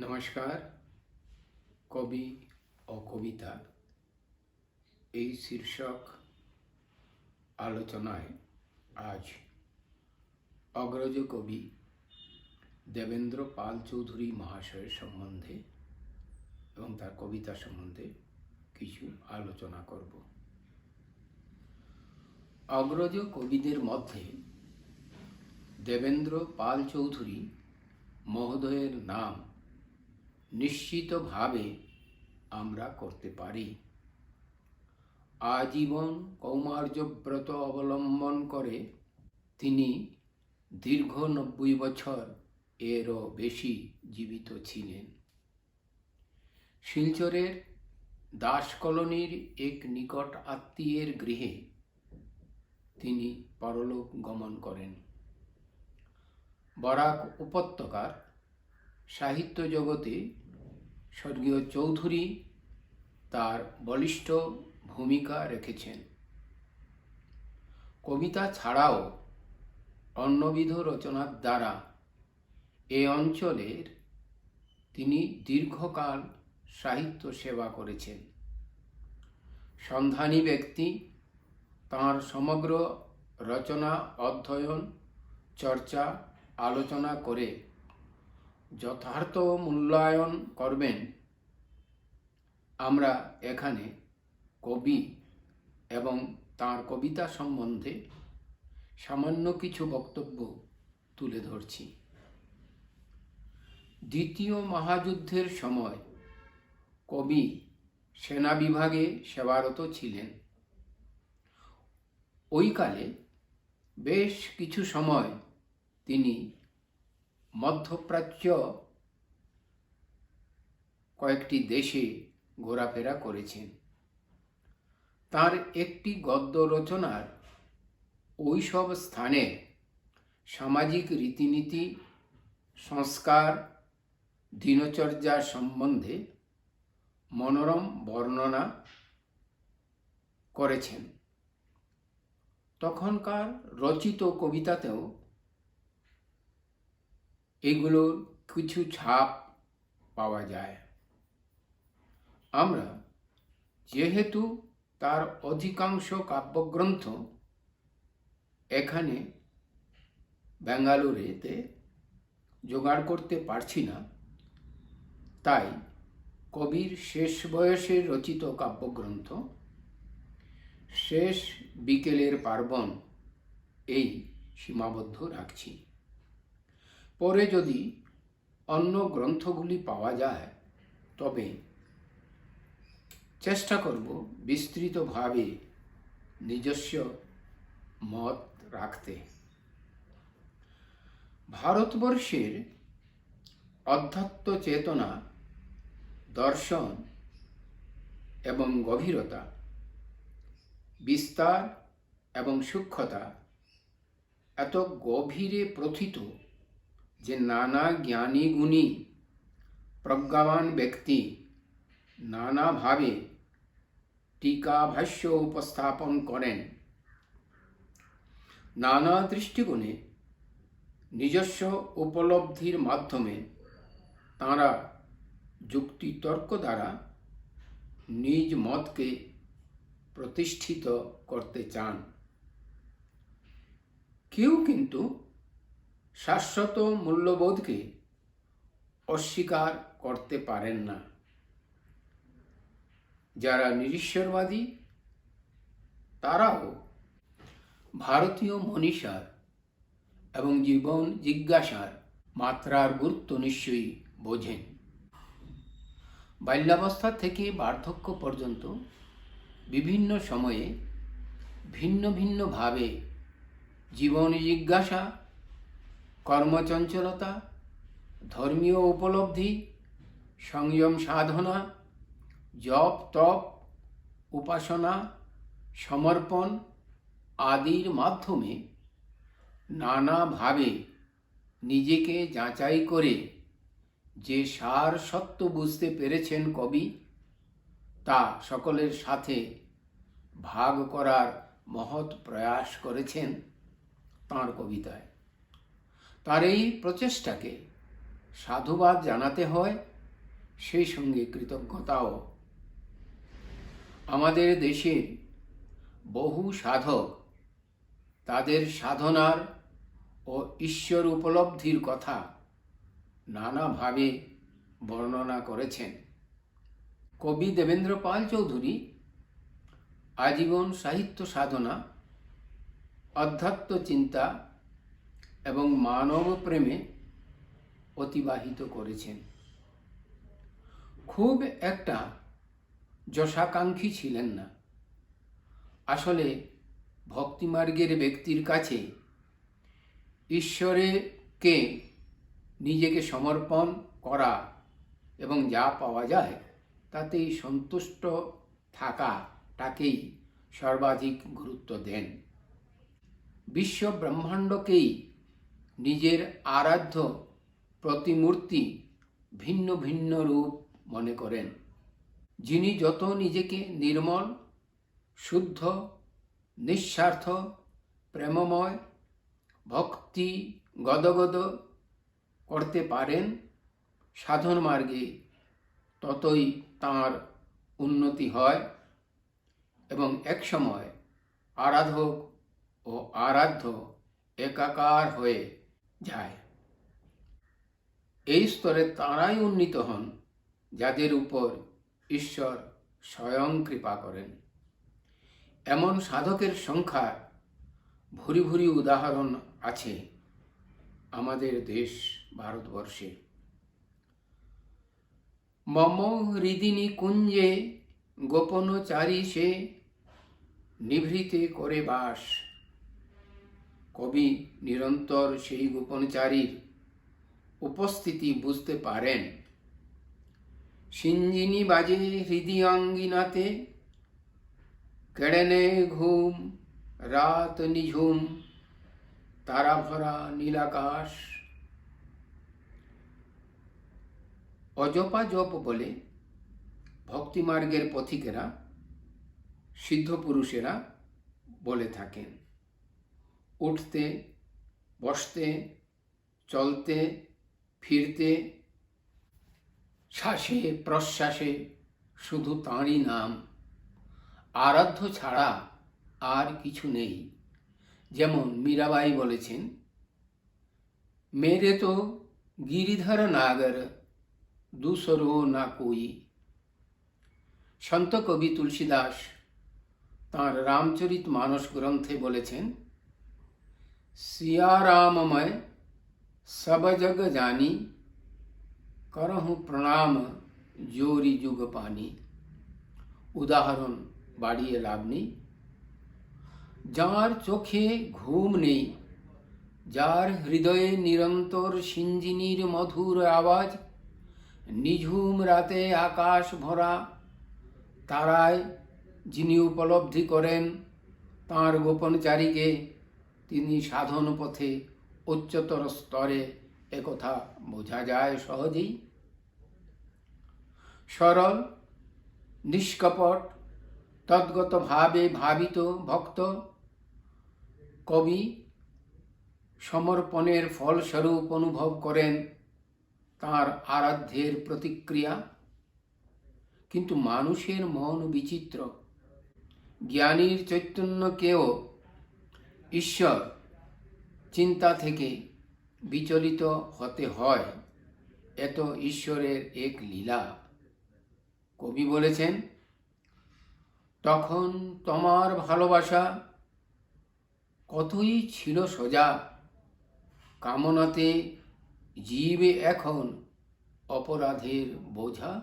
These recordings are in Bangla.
নমস্কার। কবি ও কবিতা এই শীর্ষক আলোচনায় আজ অগ্রজ কবি দেবেন্দ্র পাল চৌধুরী মহাশয়ের সম্বন্ধে এবং তার কবিতা সম্বন্ধে কিছু আলোচনা করব। অগ্রজ কবিদের মধ্যে দেবেন্দ্র পাল চৌধুরী মহোদয়ের নাম নিশ্চিতভাবে আমরা করতে পারি। আজীবন কৌমার্যব্রত অবলম্বন করে তিনি দীর্ঘ 90 বছর এরও বেশি জীবিত ছিলেন। শিলচরের দাস কলোনির এক নিকট আত্মীয়ের গৃহে তিনি পরলোক গমন করেন। বরাক উপত্যকার সাহিত্য জগতে স্বর্গীয় চৌধুরী তার বলিষ্ঠ ভূমিকা রেখেছেন। কবিতা ছাড়াও অন্যবিধ রচনার দ্বারা এ অঞ্চলের তিনি দীর্ঘকাল সাহিত্য সেবা করেছেন। সন্ধানী ব্যক্তি, তাঁর সমগ্র রচনা অধ্যয়ন, চর্চা, আলোচনা করে যথার্থ মূল্যায়ন করবেন। আমরা এখানে কবি এবং তাঁর কবিতা সম্বন্ধে সামান্য কিছু বক্তব্য তুলে ধরছি। দ্বিতীয় মহাযুদ্ধের সময় কবি সেনা বিভাগে সেবারত ছিলেন। ওই কালে বেশ কিছু সময় তিনি মধ্যপ্রাচ্য কয়েকটি দেশে ঘোরাফেরা করেছেন। তার একটি গদ্য রচনার ওইসব স্থানের সামাজিক রীতিনীতি, সংস্কার, দিনচর্যা সম্বন্ধে মনোরম বর্ণনা করেছেন। তখনকার রচিত কবিতাতেও এগুলোর কিছু ছাপ পাওয়া যায়। আমরা যেহেতু তার অধিকাংশ কাব্যগ্রন্থ এখানে বেঙ্গালুরুতে জোগাড় করতে পারছি না, তাই কবির শেষ বয়সে রচিত কাব্যগ্রন্থ শেষ বিকেলের পার্বণ এই সীমাবদ্ধ রাখছি। পরে যদি অন্য গ্রন্থগুলি পাওয়া যায় তবে চেষ্টা করব বিস্তৃতভাবে নিজস্ব মত রাখতে। ভারতবর্ষের অধ্যাত্ম চেতনা, দর্শন এবং গভীরতা, বিস্তার এবং সূক্ষ্মতা এত গভীরে প্রথিত যে নানা জ্ঞানী গুণী প্রজ্ঞাবান ব্যক্তি নানাভাবে টিকা ভাষ্য উপস্থাপন করেন। নানা দৃষ্টিকোণে নিজস্ব উপলব্ধির মাধ্যমে তাঁরা যুক্তিতর্ক দ্বারা নিজ মতকে প্রতিষ্ঠিত করতে চান। কেউ কিন্তু শাশ্বত মূল্যবোধকে অস্বীকার করতে পারেন না। যারা নিরীশ্বরবাদী তারাও ভারতীয় মনীষার এবং জীবন জিজ্ঞাসার মাত্রার গুরুত্ব নিশ্চয়ই বোঝেন। বাল্যাবস্থা থেকে বার্ধক্য পর্যন্ত বিভিন্ন সময়ে ভিন্ন ভিন্নভাবে জীবন জিজ্ঞাসা, কর্মচঞ্চলতা, ধর্মীয় উপলব্ধি, সংযম সাধনা, জপ তপ, উপাসনা, সমর্পণ আদির মাধ্যমে নানাভাবে নিজেকে যাচাই করে যে সার সত্য বুঝতে পেরেছেন কবি, তা সকলের সাথে ভাগ করার মহৎ প্রয়াস করেছেন তাঁর কবিতায়। তার এই প্রচেষ্টাকে সাধুবাদ জানাতে হয়, সেই সঙ্গে কৃতজ্ঞতাও। আমাদের দেশের বহু সাধক তাদের সাধনার ও ঈশ্বর উপলব্ধির কথা নানাভাবে বর্ণনা করেছেন। কবি দেবেন্দ্র পাল চৌধুরী আজীবন সাহিত্য সাধনা, অধ্যাত্ম চিন্তা এবং মানব প্রেমে অতিবাহিত করেছেন। খুব একটা যশাকাঙ্ক্ষী ছিলেন না। আসলে ভক্তিমার্গের ব্যক্তির কাছে ঈশ্বরকে নিজেকে সমর্পণ করা এবং যা পাওয়া যায় তাতেই সন্তুষ্ট থাকাটাকেই সর্বাধিক গুরুত্ব দেন। বিশ্ব ব্রহ্মাণ্ডকেই নিজের আরাধ্য প্রতিমূর্তি ভিন্ন ভিন্ন রূপ মনে করেন। যিনি যত নিজেকে নির্মল, শুদ্ধ, নিঃস্বার্থ, প্রেমময়, ভক্তি গদগদ করতে পারেন সাধন মার্গে, ততই তাঁর উন্নতি হয় এবং একসময় আরাধক ও আরাধ্য একাকার হয়ে যায়। এই স্তরে তাঁরাই উন্নীত হন যাদের উপর ঈশ্বর স্বয়ং কৃপা করেন। এমন সাধকের সংখ্যা ভুরি ভুরি উদাহরণ আছে আমাদের দেশ ভারতবর্ষে। মম হৃদিনী কুঞ্জে গোপনচারী সে নিভৃতে করে বাস। কবি নিরন্তর সেই গোপনচারীর উপস্থিতি বুঝতে পারেন। সিঞ্জিনী বাজে হৃদয়াঙ্গিনাতে, কেড়ে নেয় ঘুম রাত নিঝুম, তারা ভরা নীলাকাশ। অজপা জপ বলে ভক্তিমার্গের পথিকেরা, সিদ্ধ পুরুষেরা বলে থাকেন। উঠতে, বসতে, চলতে, ফিরতে, শ্বাসে প্রশ্বাসে শুধু তাঁরই নাম। আরাধ্য ছাড়া আর কিছু নেই। যেমন মীরাবাই বলেছেন, মেরে তো গিরিধর নাগর दूसरो না कोई। সন্ত কবি তুলসীদাস তাঁর রামচরিত মানস গ্রন্থে বলেছেন, सिया राम मैं सब जग जानी, करहूँ प्रणाम जोरी जुग पानी। উদাহরণ বাড়িয়ে লাভ নেই। যার চোখে ঘুম নেই, যার হৃদয়ে নিরন্তর সিঞ্জিনীর মধুর আওয়াজ, নিঝুম রাতে আকাশ ভরা তারায় যিনি উপলব্ধি করেন তাঁর গোপনচারীকে, তিনি সাধন পথে উচ্চতর স্তরে, একথা বোঝা যায় সহজেই। সরল, নিষ্কপট, তদ্গত ভাবে ভাবিত ভক্ত কবি সমর্পণের ফলস্বরূপ অনুভব করেন তাঁর আরাধ্যের প্রতিক্রিয়া। কিন্তু মানুষের মন বিচিত্র। জ্ঞানীর চৈতন্যকেও ঈশ্বর চিন্তা থেকে বিচলিত হতে হয়। এত ঈশ্বরের এক লীলা। কবি বলেছেন, তখন তোমার ভালোবাসা কতই ছিল সোজা, কামনাতে জীবে এখন অপরাধের বোঝা।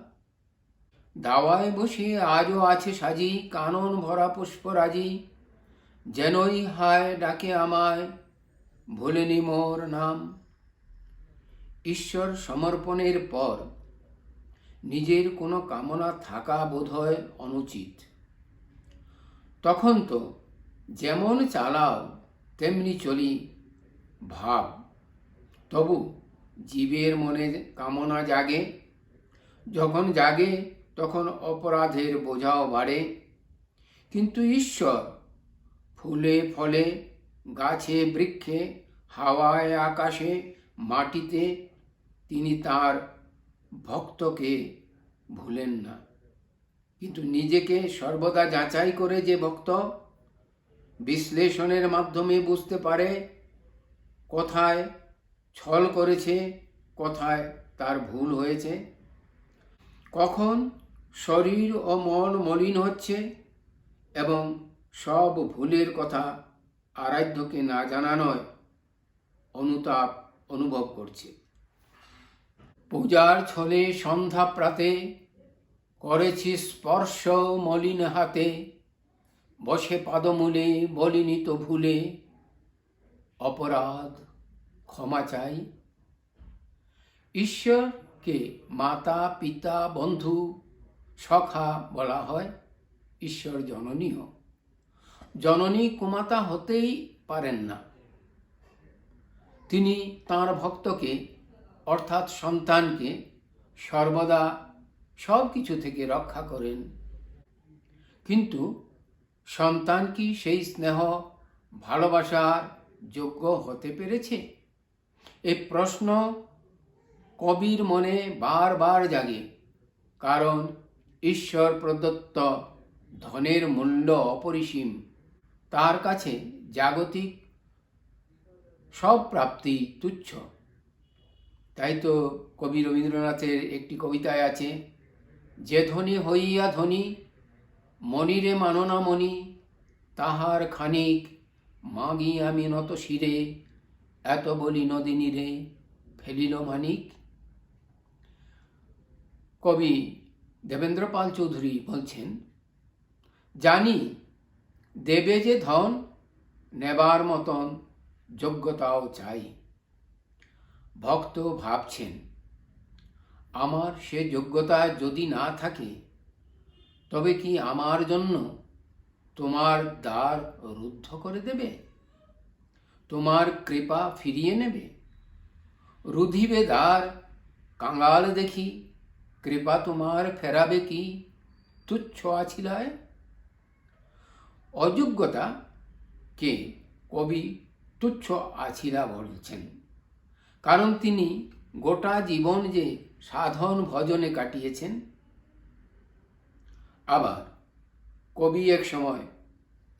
দাওয়ায় বসে আজও আছে সাজি, কানন ভরা পুষ্পরাজি, যেনই হায় ডাকে আমায়, ভোলেনি মোর নাম। ঈশ্বর সমর্পণের পর নিজের কোনো কামনা থাকা বোধহয় অনুচিত। তখন তো যেমন চালাও তেমনি চলি ভাব। তবু জীবের মনে কামনা জাগে, যখন জাগে তখন অপরাধের বোঝাও বাড়ে। কিন্তু ঈশ্বর ফুলে ফলে, গাছে বৃক্ষে, হাওয়ায় আকাশে, মাটিতে তিনি তার ভক্তকে ভুলেন না, কিন্তু নিজেকে সর্বদা যাচাই করে যে ভক্ত বিশ্লেষণের মাধ্যমে বুঝতে পারে কোথায় ছল করেছে, কোথায় তার ভুল হয়েছে, কখন শরীর ও মন মলিন হচ্ছে এবং সব ভুলের কথা আরাধ্যকে না জানানোয় অনুতাপ অনুভব করছে। পূজার ছলে সন্ধ্যা প্রাতে করেছি স্পর্শ মলিন হাতে, বসে পাদমূলে বলিনি তো ভুলে, অপরাধ ক্ষমা চাই। ঈশ্বরকে মাতা পিতা বন্ধু সখা বলা হয়, ঈশ্বর জননীও। জননী কুমাতা হতেই পারেন না। তিনি তাঁর ভক্তকে অর্থাৎ সন্তানকে সর্বদা সব কিছু থেকে রক্ষা করেন, কিন্তু সন্তান কি সেই স্নেহ ভালোবাসার যোগ্য হতে পেরেছে? এই প্রশ্ন কবির মনে বারবার জাগে, কারণ ঈশ্বর প্রদত্ত ধনের মূল্য অপরিসীম। তার কাছে জাগতিক সব প্রাপ্তি তুচ্ছ। তাই তো কবি রবীন্দ্রনাথের একটি কবিতায় আছে, যে ধনী হইয়া ধনী মনিরে মানো না মনি, তাহার খানিক মাগি আমি নত শিরে, এত বলি নদিনী রে ফেলিল মানিক। কবি দেবেন্দ্রপাল চৌধুরী বলছেন, জানি দেবে যে ধন নেবার মতন যোগ্যতাও চাই। ভক্ত ভাবছেন, আমার সে যোগ্যতা যদি না থাকে তবে কি আমার জন্য তোমার দ্বার রুদ্ধ করে দেবে? তোমার কৃপা ফিরিয়ে নেবে? রুধিবে দ্বার কাঙাল দেখি, কৃপা তোমার ফেরাবে কি তুচ্ছ আছিলায়? অযোগ্যতা কে কবি তুচ্ছ আছিলা বলছেন, কারণ তিনি গোটা জীবন যে সাধন ভজনে কাটিয়েছেন। আবার কবি এক সময়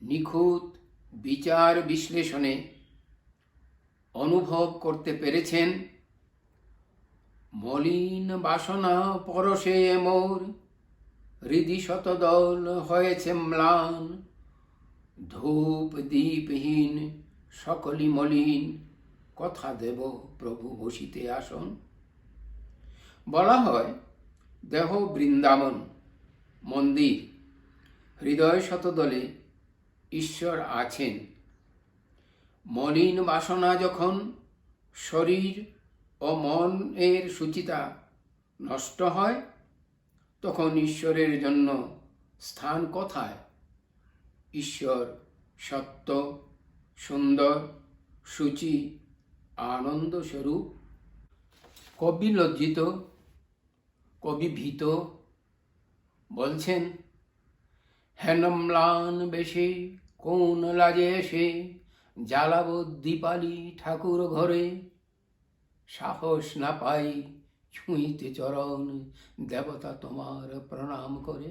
নিখুঁত বিচার বিশ্লেষণে অনুভব করতে পেরেছেন, মলিন বাসনা পরশে মোর, হৃদি শতদল হয়েছে ম্লান, ধূপ দীপহীন সকলি মলিন, কথা দেব প্রভু বসিতে আসন। বলা হয় দেহ বৃন্দাবন, মন্দির, হৃদয় শতদলে ঈশ্বর আছেন। মলিন বাসনা যখন শরীর ও মনের সুচিতা নষ্ট হয়, তখন ঈশ্বরের জন্য স্থান কোথায়? ঈশ্বর সত্য, সুন্দর, শুচি, আনন্দ স্বরূপ। কবি লজ্জিত, কবি ভীত, বলছেন, হেন ম্লান বেশে কোন লাজে এসে জ্বালাব দীপালি ঠাকুর ঘরে, সাহস না পাই ছুঁইতে চরণ দেবতা তোমার প্রণাম করে।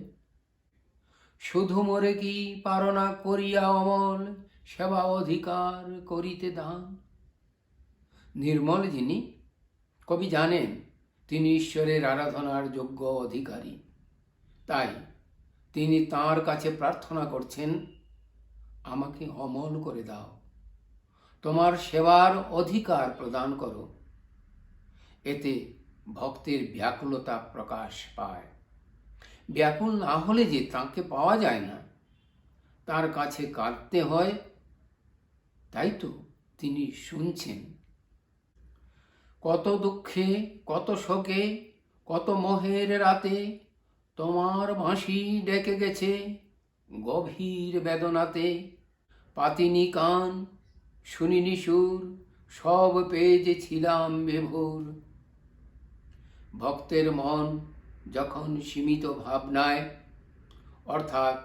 শুধু মোরে কি পারো না করিয়া অমল, সেবা অধিকার করিতে দান। নির্মল যিনি, কবি জানেন তিনি ঈশ্বরের আরাধনার যোগ্য অধিকারী। তাই তিনি তাঁর কাছে প্রার্থনা করছেন, আমাকে অমল করে দাও, তোমার সেবার অধিকার প্রদান করো। এতে ভক্তের ব্যাকুলতা প্রকাশ পায়। ব্যাকুল না হলে যে তাঁকে পাওয়া যায় না, তার কাছে কাঁদতে হয়। তাই তো তিনি শুনছেন, কত দুঃখে, কত শোকে, কত মোহের রাতে, তোমার বাঁশি ডেকে গেছে গভীর বেদনাতে। পাতিনি কান, শুনিনি সুর, সব পেয়ে যে ছিলাম বিভোর। ভক্তের মন যখন সীমিত ভাবনায় অর্থাৎ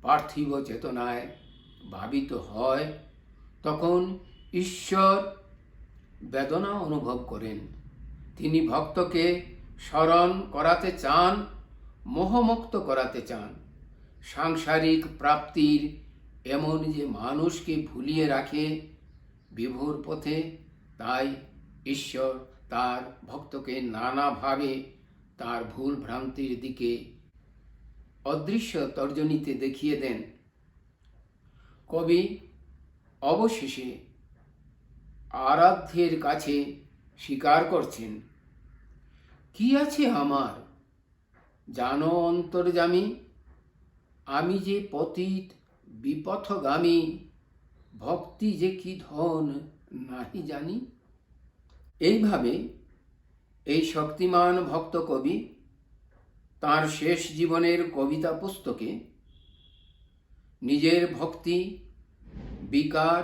পার্থিব চেতনায় ভাবিত হয়, তখন ঈশ্বর বেদনা অনুভব করেন। তিনি ভক্তকে স্মরণ করাতে চান, মোহমুক্ত করাতে চান। সাংসারিক প্রাপ্তির এমন যে মানুষকে ভুলিয়ে রাখে বিভুর পথে, তাই ঈশ্বর তার ভক্তকে নানাভাবে তার ভুল ভ্রান্তির দিকে অদৃশ্য তর্জনীতে দেখিয়ে দেন। কবি অবশেষে আরাধ্যের কাছে স্বীকার করছেন, কি আছে আমার জানো অন্তর্যামী, আমি যে পতিত বিপথগামী, ভক্তি যে কি ধন নাহি জানি। এইভাবে এই শক্তিমান ভক্ত কবি তাঁর শেষ জীবনের কবিতা পুস্তকে নিজের ভক্তি, বিকার,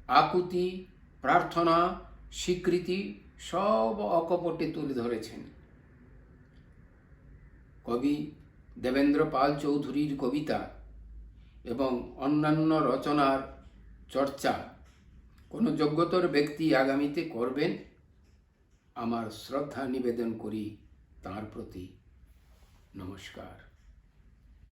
আকুতি, প্রার্থনা, স্বীকৃতি সব অকপটে তুলে ধরেছেন। কবি দেবেন্দ্র পাল চৌধুরীর কবিতা এবং অন্যান্য রচনার চর্চা কোনো যোগ্যতর ব্যক্তি আগামীতে করবেন, আমার শ্রদ্ধা নিবেদন করি তাঁর প্রতি। নমস্কার।